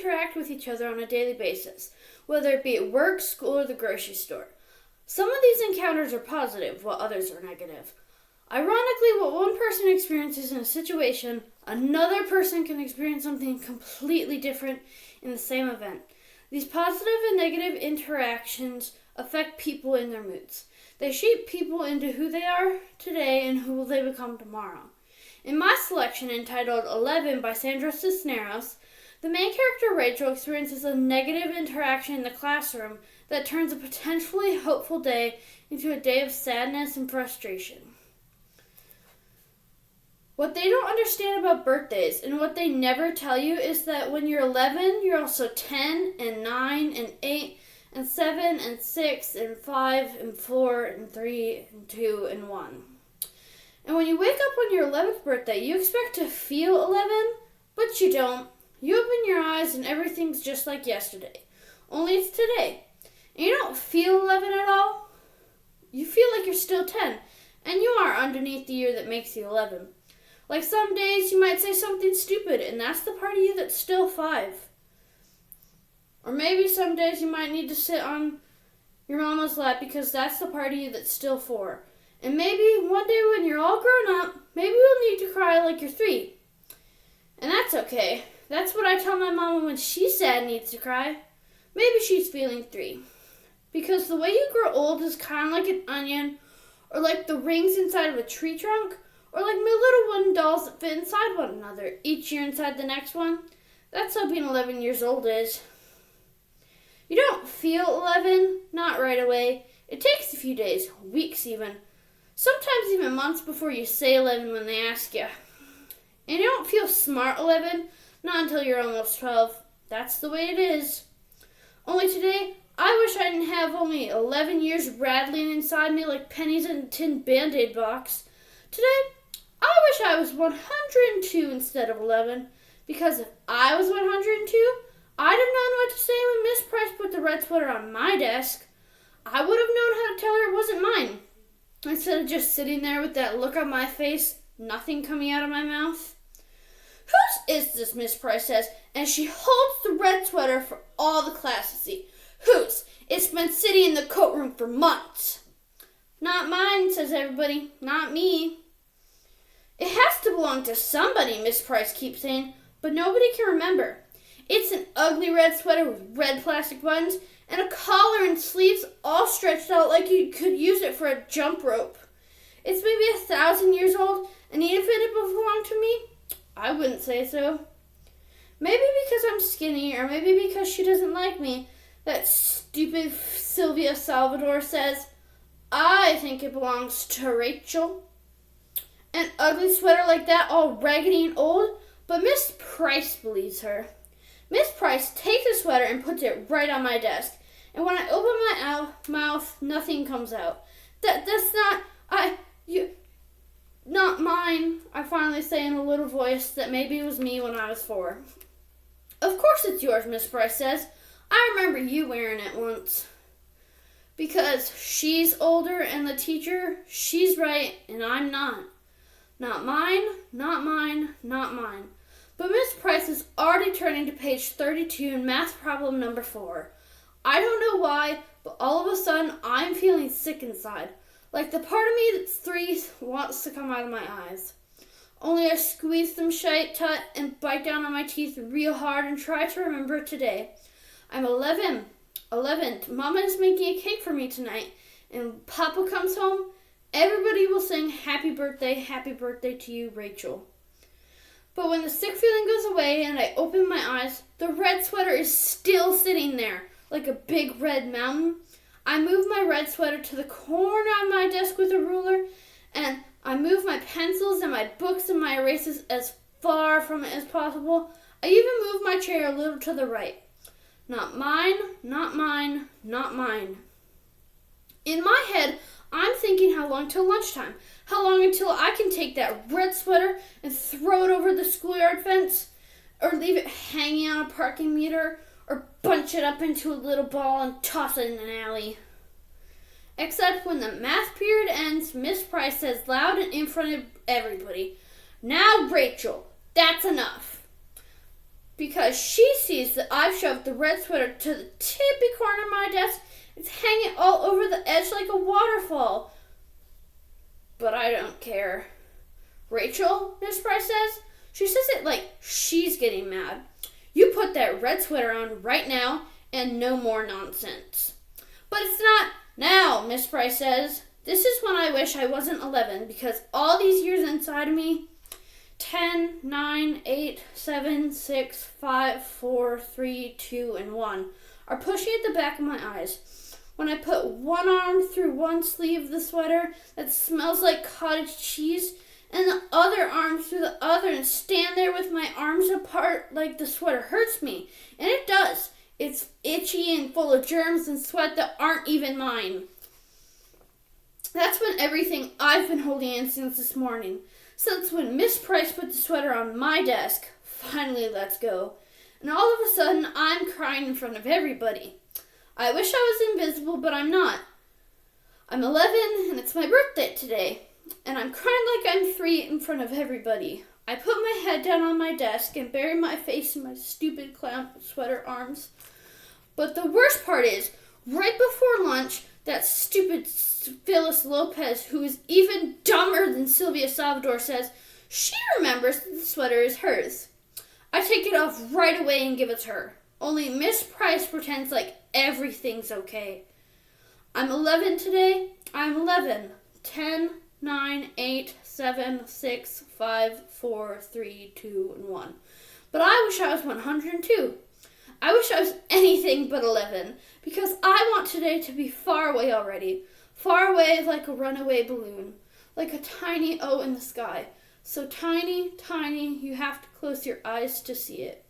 interact with each other on a daily basis, whether it be at work, school, or the grocery store. Some of these encounters are positive, while others are negative. Ironically, what one person experiences in a situation, another person can experience something completely different in the same event. These positive and negative interactions affect people in their moods. They shape people into who they are today and who will they become tomorrow. In my selection, entitled 11 by Sandra Cisneros, the main character Rachel experiences a negative interaction in the classroom that turns a potentially hopeful day into a day of sadness and frustration. What they don't understand about birthdays and what they never tell you is that when you're 11, you're also 10 and 9 and 8 and 7 and 6 and 5 and 4 and 3 and 2 and 1. And when you wake up on your 11th birthday, you expect to feel 11, but you don't. You open your eyes and everything's just like yesterday. Only it's today. And you don't feel 11 at all. You feel like you're still 10, and you are underneath the year that makes you 11. Like some days you might say something stupid, and that's the part of you that's still 5. Or maybe some days you might need to sit on your mama's lap because that's the part of you that's still 4. And maybe one day when you're all grown up, maybe you'll need to cry like you're 3. And that's okay. That's what I tell my mama when she's sad and needs to cry. Maybe she's feeling 3. Because the way you grow old is kind of like an onion, or like the rings inside of a tree trunk, or like my little wooden dolls that fit inside one another, each year inside the next one. That's how being 11 years old is. You don't feel 11, not right away. It takes a few days, weeks even. Sometimes even months before you say 11 when they ask you. And you don't feel smart 11, not until you're almost 12. That's the way it is. Only today, I wish I didn't have only 11 years rattling inside me like pennies in a tin Band-Aid box. Today, I wish I was 102 instead of 11, because if I was 102, I'd have known what to say when Miss Price put the red sweater on my desk. I would have known how to tell her it wasn't mine, instead of just sitting there with that look on my face, nothing coming out of my mouth. Whose is this, Miss Price says, and she holds the red sweater for all the class to see. Whose? It's been sitting in the coat room for months. Not mine, says everybody. Not me. It has to belong to somebody, Miss Price keeps saying, but nobody can remember. It's an ugly red sweater with red plastic buttons and a collar and sleeves all stretched out like you could use it for a jump rope. It's maybe 1,000 years old, and even if it belonged to me, I wouldn't say so. Maybe because I'm skinny, or maybe because she doesn't like me, that stupid Sylvia Salvador says, I think it belongs to Rachel. An ugly sweater like that, all raggedy and old, but Miss Price believes her. Miss Price takes the sweater and puts it right on my desk, and when I open my mouth, nothing comes out. That's not mine, I finally say in a little voice that maybe it was me when I was 4. Of course it's yours, Miss Price says. I remember you wearing it once. Because she's older and the teacher, she's right and I'm not. Not mine, not mine, not mine. But Miss Price is already turning to page 32 in math problem number 4. I don't know why, but all of a sudden I'm feeling sick inside. Like the part of me that's 3 wants to come out of my eyes. Only I squeeze them shut and bite down on my teeth real hard and try to remember today. I'm 11. 11. Mama is making a cake for me tonight. And Papa comes home. Everybody will sing happy birthday to you, Rachel. But when the sick feeling goes away and I open my eyes, the red sweater is still sitting there like a big red mountain. I move my red sweater to the corner of my desk with a ruler, and I move my pencils and my books and my erasers as far from it as possible. I even move my chair a little to the right. Not mine, not mine, not mine. In my head, I'm thinking how long till lunchtime? How long until I can take that red sweater and throw it over the schoolyard fence? Or leave it hanging on a parking meter? Or bunch it up into a little ball and toss it in an alley? Except when the math period ends, Miss Price says loud and in front of everybody, "Now, Rachel, that's enough." because she sees that I've shoved the red sweater to the tippy corner of my desk. It's hanging all over the edge like a waterfall. But I don't care. Rachel, Miss Price says. She says it like she's getting mad. You put that red sweater on right now and no more nonsense. But it's not now, Miss Price says. This is when I wish I wasn't 11 because all these years inside of me, 10, 9, 8, 7, 6, 5, 4, 3, 2, and 1, are pushing at the back of my eyes. When I put one arm through one sleeve of the sweater that smells like cottage cheese and the other arm through the other and stand there with my arms apart like the sweater hurts me. And it does. It's itchy and full of germs and sweat that aren't even mine. That's when everything I've been holding in since this morning, since when Miss Price put the sweater on my desk, finally lets go. And all of a sudden, I'm crying in front of everybody. I wish I was invisible, but I'm not. I'm 11, and it's my birthday today. And I'm crying like I'm 3 in front of everybody. I put my head down on my desk and bury my face in my stupid clown sweater arms. But the worst part is, right before lunch, that stupid Phyllis Lopez, who is even dumber than Sylvia Salvador, says she remembers that the sweater is hers. I take it off right away and give it to her. Only Miss Price pretends like everything's okay. I'm 11 today. I'm 11. 10, 9, 8, 7, 6, 5, 4, 3, 2, and 1. But I wish I was 102. I wish I was anything but 11, because I want today to be far away already. Far away like a runaway balloon, like a tiny O in the sky. So tiny, tiny, you have to close your eyes to see it.